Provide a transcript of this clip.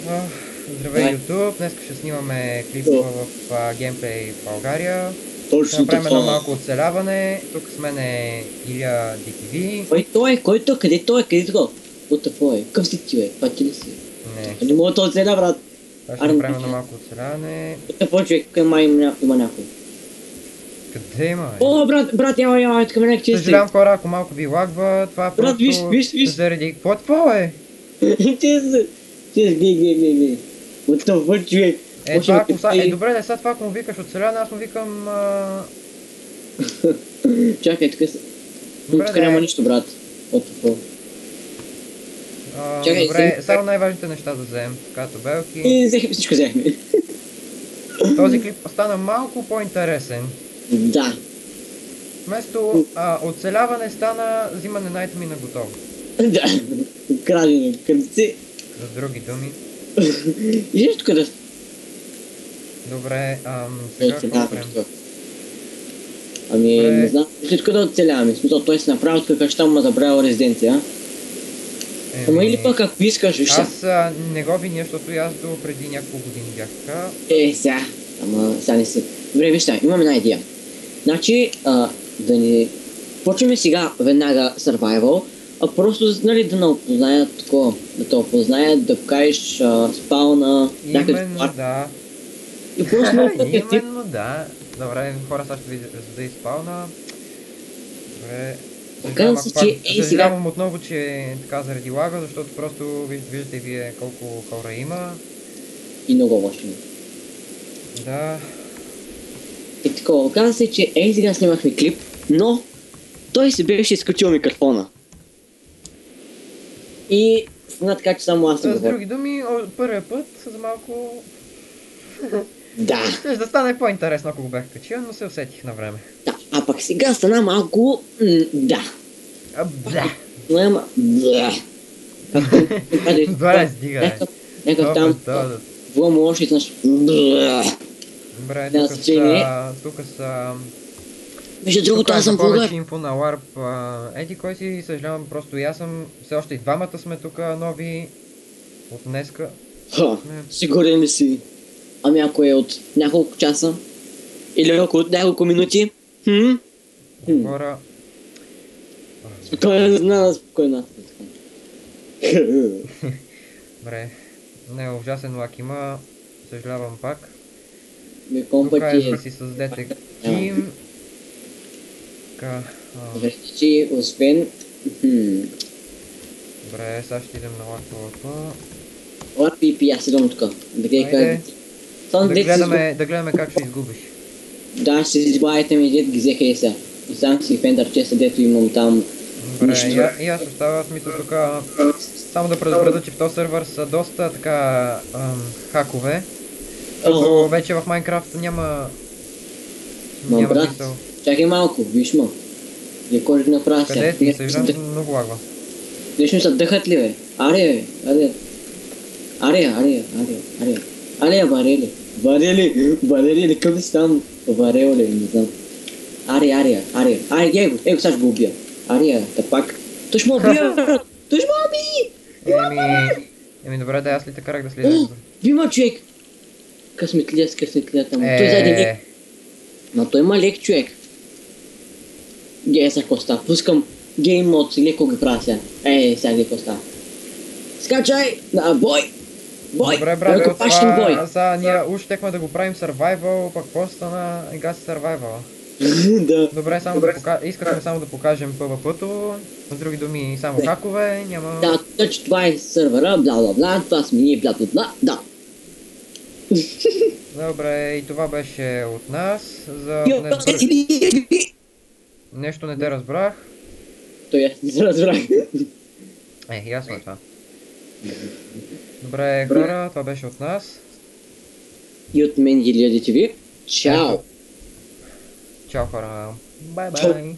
Ах, Здравей, YouTube! Днес ще снимаме клип в геймплей в България. Ще Точно направим едно така. малко оцеляване. Тук с мен е Иля DTV. Кой той? Кой той? Къде той? Къде той? What the fuck? Къв си ти, бе? Пати ли си? Не, Не мога да оцеля, брат. сега ще направим едно малко оцеляване. What the fuck, човек? Къде май има някой? Къде има, бе? О, брат, яма, тук ме нека чисти. Съжалявам хора, ако малко ви лагва. Това е Брат, просто виж. заради... Какво е това, бе? Чисти. Гледай. What the fuck, човек? Това ако добре, сега това ако му викаш оцеляване, аз му викам... Чакай, тук Добре, тук няма нищо, брат. What the fuck? Чакай, Добре, само най-важните неща да вземем. Така, табелки. И всичко взехме. Този клип стана малко по-интересен. Да. Вместо оцеляване стана взимане на айтеми на готово. Да. Крадене. Къдце. За други думи. Виж тук да... Добре, сега какво правим? Ами, Добре. не знам, след къде оцеляваме, в смисъл, той си направил тук къща му забравил резиденция, Ама или пък ако искаш, виж сега. Аз не го виня, защото и аз до преди няколко години бях така. Сега. Ама, сега не си. Добре, виж сега, имам една идея. Значи, да ни... Почваме сега веднага survival, а просто, нали, да не опознаят такова, да те опознаят, да покажеш спауна, някъде в Именно, парк. да. И просто много пъти тип. Именно, да. Добре, хора, сега ще ви да изпълна. Добре. Оказва се, че сега... Съжалявам отново, че е така заради лага, защото просто виждате вие колко хора има. И много лошо. Да. И така, оказва се, че сега снимахме клип, но той си беше изключил микрофона. И стана така, че само аз С се говоря. други думи, първия път за малко... Да. Ще да стане по-интересно, ако го бях качил, но се усетих на време. Да, а пък сега стана малко... да. Бля! Но ема... да. Добре, стига, Някакъв там... Вло още изнаш... да. Добре, Да, тук са... Вижте другото, аз съм повече българ. инфо на LARP. Еди кой си, съжалявам, просто и аз съм... Все още и двамата сме тук нови. От днеска. Сигурен ли си? Ами ако е от няколко часа? Или ако от няколко минути? Хора... Спокойно, знам, спокойно. Добре. Не, ужасен лак има. Съжалявам пак. Колко Тук пъти е да си създадете тим. Така... Добре, че освен... Добре, сега ще идем на лак. LARP, аз идвам тук. Айде. Да гледаме как ще изгубиш. Да, ще избавите ми, дет ги взеха и сега. Оставам си фендър честа, дето имам там. Добре, и аз остава смисъл тук. Само да предупредя, че в този сервер са доста така хакове. Като вече в Майнкрафт няма брат, смисъл. чакай малко, виж ма. Вие кожи направя сега. Къде ти? Съжалявам, много лагва. Виж ми са дъхат ли, бе? Аре, Варели, къде си там? Варел ли, не знам. Аре, его, сега ще го убия. Ария, пак. Той ще ме убия, той ще ме уби! Еми добре, да аз ли те карах да слизаш? Вима, човек! Късметлия там. Той заедно лек. Но той има лек, човек. Сега какво става? Пускам гейм мод, леко ги правя сега. Сега леко става. Скачай! Бой! Добре, брат, сега ние уж техме да го правим survival, пък какво стана? Ега си survival. Да. Добре, искахме само да покажем PvP-то, с други думи само хакове, няма... Да, точно това е сервера, бла, това сме ние, бла, да. Добре, и това беше от нас, за нещо не те разбрах. Той аз не се разбрах. Ясно е това. Добре, хора, това беше от нас. И от мен, Илия DTV. Чао! Чао, хора. Бай-бай.